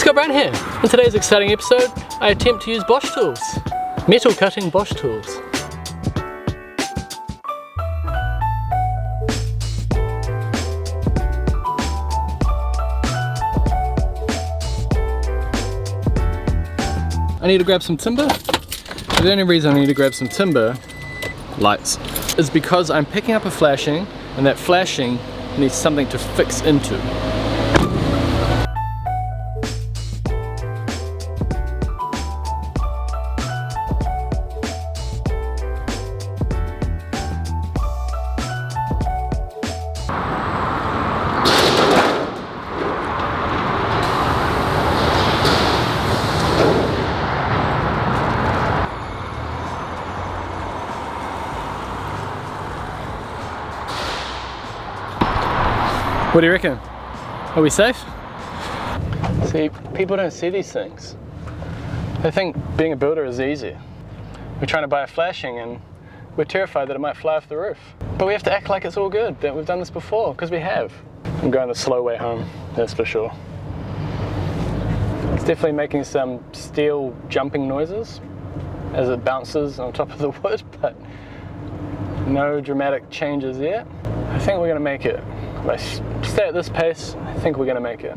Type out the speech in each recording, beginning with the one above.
Scott Brown here. In today's exciting episode, I attempt to use Bosch tools. Metal cutting Bosch tools. I need to grab some timber. The only reason I need to grab some timber, lights, is because I'm picking up a flashing, and that flashing needs something to fix into. What do you reckon? Are we safe? See, people don't see these things. They think being a builder is easy. We're trying to buy a flashing and we're terrified that it might fly off the roof. But we have to act like it's all good, that we've done this before, because we have. I'm going the slow way home, that's for sure. It's definitely making some steel jumping noises as it bounces on top of the wood, but no dramatic changes yet. I think we're gonna make it. If I stay at this pace, I think we're going to make it.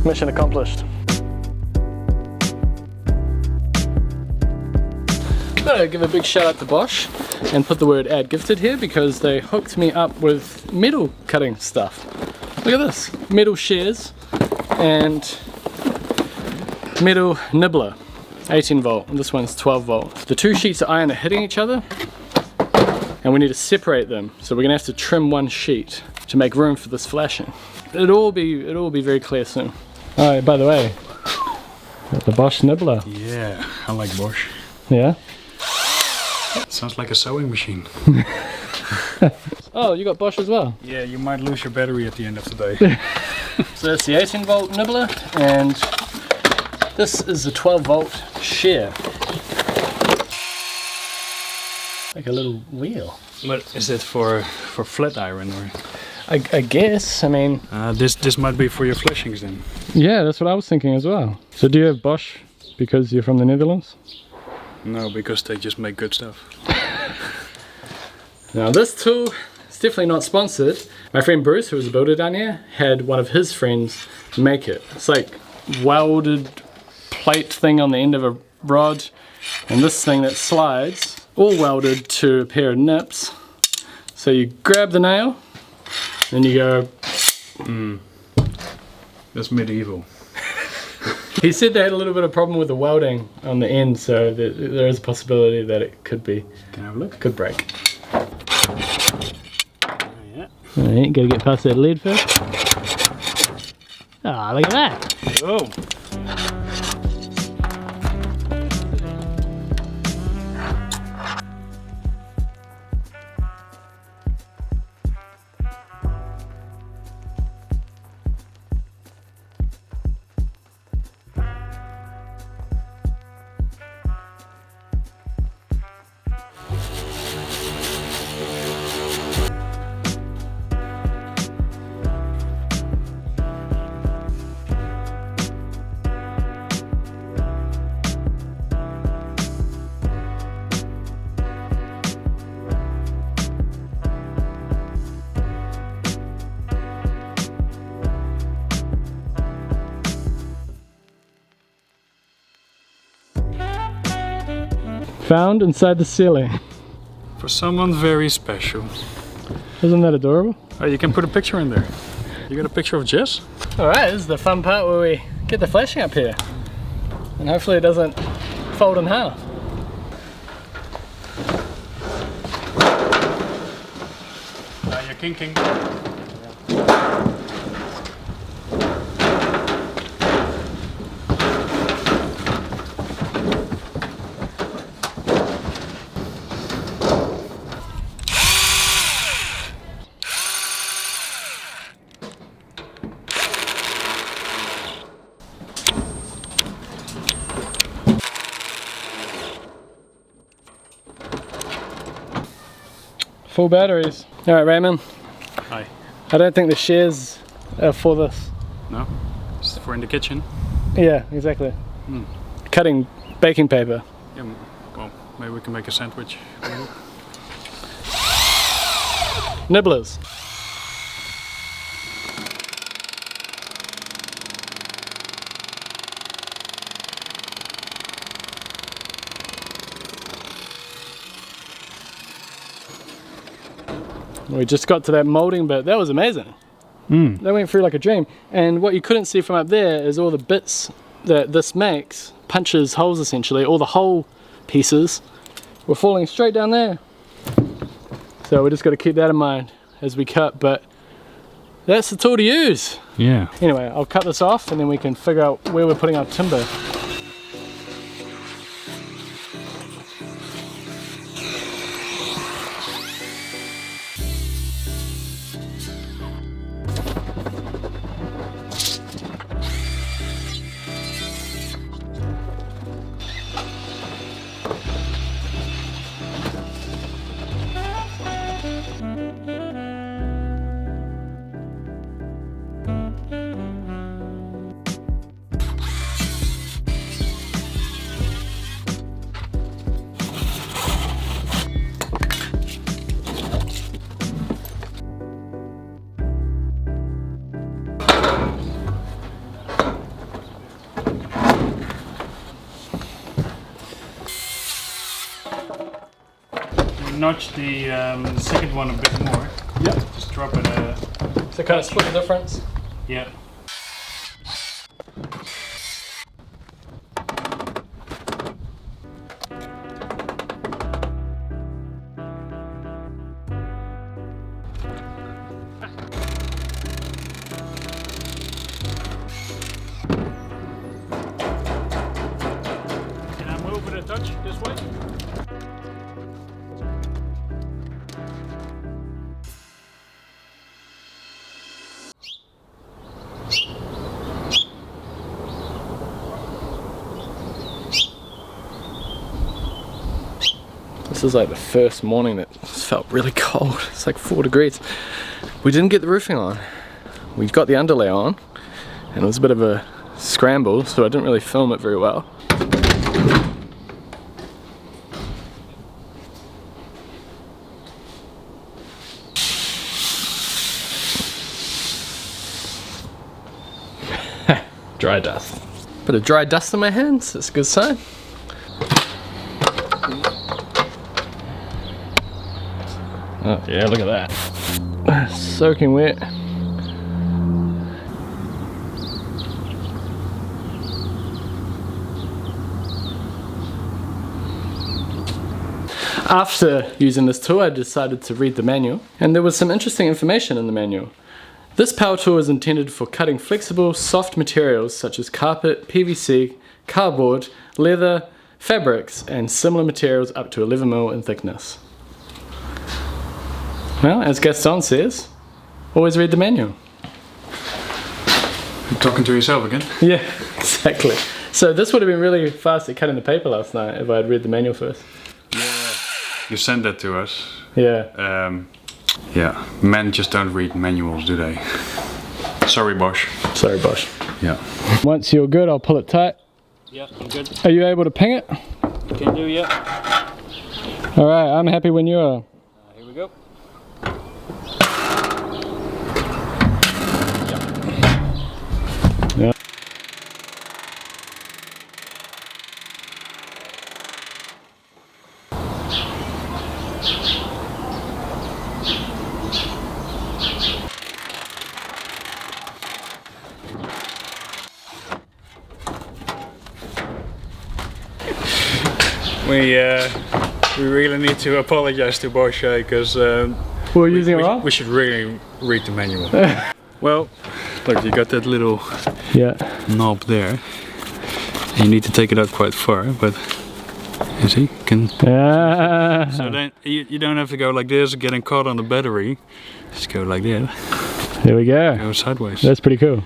Mission accomplished. I'm going to give a big shout out to Bosch and put the word add gifted here because they hooked me up with metal cutting stuff. Look at this, metal shears and metal nibbler. 18 volt, and this one's 12 volt. The two sheets of iron are hitting each other and we need to separate them, so we're gonna have to trim one sheet to make room for this flashing. It'll all be very clear soon. Alright, by the way, got the Bosch nibbler. Yeah, I like Bosch. Yeah? Sounds like a sewing machine. Oh, you got Bosch as well? Yeah, you might lose your battery at the end of the day. So that's the 18 volt nibbler, and this is the 12 volt shear. Like a little wheel. But is it for flat iron or? I guess, I mean... This might be for your flashings then. Yeah, that's what I was thinking as well. So do you have Bosch because you're from the Netherlands? No, because they just make good stuff. Now this tool is definitely not sponsored. My friend Bruce, who was a builder down here, had one of his friends make it. It's like welded plate thing on the end of a rod, and this thing that slides, all welded to a pair of nips. So you grab the nail, and you go... That's medieval. He said they had a little bit of problem with the welding on the end, so there is a possibility that it could be... Can I have a look? Could break. Yeah. Alright, gotta get past that lead first. Ah, look at that! Oh! Found inside the ceiling. For someone very special. Isn't that adorable? Oh, you can put a picture in there. You got a picture of Jess? Alright, this is the fun part where we get the flashing up here. And hopefully it doesn't fold in half. You're kinking. Full batteries. Alright, Raymond. Hi. I don't think the shears are for this. No? It's for in the kitchen. Yeah, exactly. Cutting baking paper. Yeah, well, maybe we can make a sandwich. Nibblers. We just got to that molding bit. That was amazing. That went through like a dream. And what you couldn't see from up there is all the bits that this makes, punches holes essentially, all the hole pieces were falling straight down there. So we just got to keep that in mind as we cut, but that's the tool to use. Yeah. Anyway, I'll cut this off and then we can figure out where we're putting our timber. Notch the second one a bit more. Yep. Just drop it. So kind of split the difference. Yeah. Can I move it a touch this way? This is like the first morning that felt really cold. It's like 4 degrees. We didn't get the roofing on. We got the underlay on and it was a bit of a scramble, so I didn't really film it very well. Dry dust. Bit of dry dust in my hands, that's a good sign. Oh yeah, look at that. Soaking wet. After using this tool, I decided to read the manual, and there was some interesting information in the manual. This power tool is intended for cutting flexible, soft materials such as carpet, PVC, cardboard, leather, fabrics, and similar materials up to 11 mm in thickness. Well, as Gaston says, always read the manual. You're talking to yourself again? Yeah, exactly. So this would have been really fast at cutting the paper last night if I had read the manual first. Yeah. You sent that to us. Yeah. Yeah. Men just don't read manuals, do they? Sorry, Bosch. Sorry, Bosch. Yeah. Once you're good, I'll pull it tight. Yeah, I'm good. Are you able to ping it? Can do, yeah. Alright, I'm happy when you are. Here we go. Yeah. We really need to apologize to Bosch because We're using it wrong? we should really read the manual. Well, look, you got that little knob there. You need to take it out quite far, but you see, you can. So then you don't have to go like this, getting caught on the battery. Just go like that. There we go. Go sideways. That's pretty cool.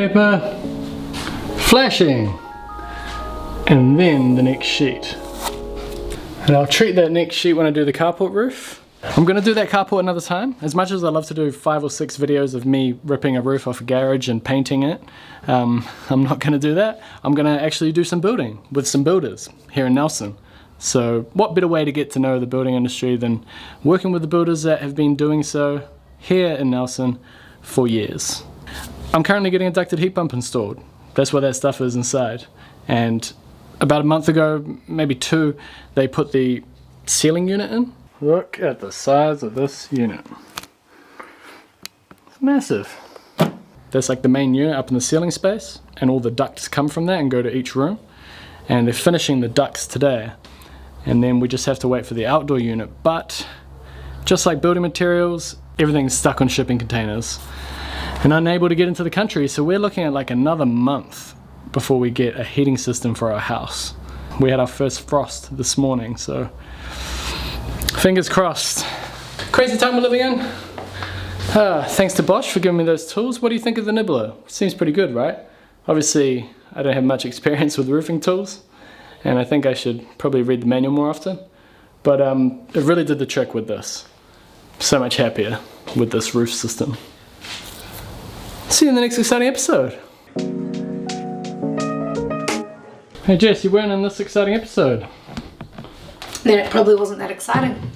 paper, flashing, and then the next sheet. And I'll treat that next sheet when I do the carport roof. I'm gonna do that carport another time. As much as I love to do 5 or 6 videos of me ripping a roof off a garage and painting it, I'm not gonna do that. I'm gonna actually do some building with some builders here in Nelson. So what better way to get to know the building industry than working with the builders that have been doing so here in Nelson for years. I'm currently getting a ducted heat pump installed. That's what that stuff is inside. And about a month ago, maybe 2, they put the ceiling unit in. Look at the size of this unit. It's massive. That's like the main unit up in the ceiling space, and all the ducts come from that and go to each room. And they're finishing the ducts today. And then we just have to wait for the outdoor unit. But just like building materials, everything's stuck on shipping containers and unable to get into the country. So we're looking at like another month before we get a heating system for our house. We had our first frost this morning, so fingers crossed. Crazy time we're living in. Thanks to Bosch for giving me those tools. What do you think of the nibbler? Seems pretty good, right? Obviously, I don't have much experience with roofing tools, and I think I should probably read the manual more often. But it really did the trick with this. So much happier with this roof system. See you in the next exciting episode. Hey Jess, you weren't in this exciting episode. Then it probably wasn't that exciting.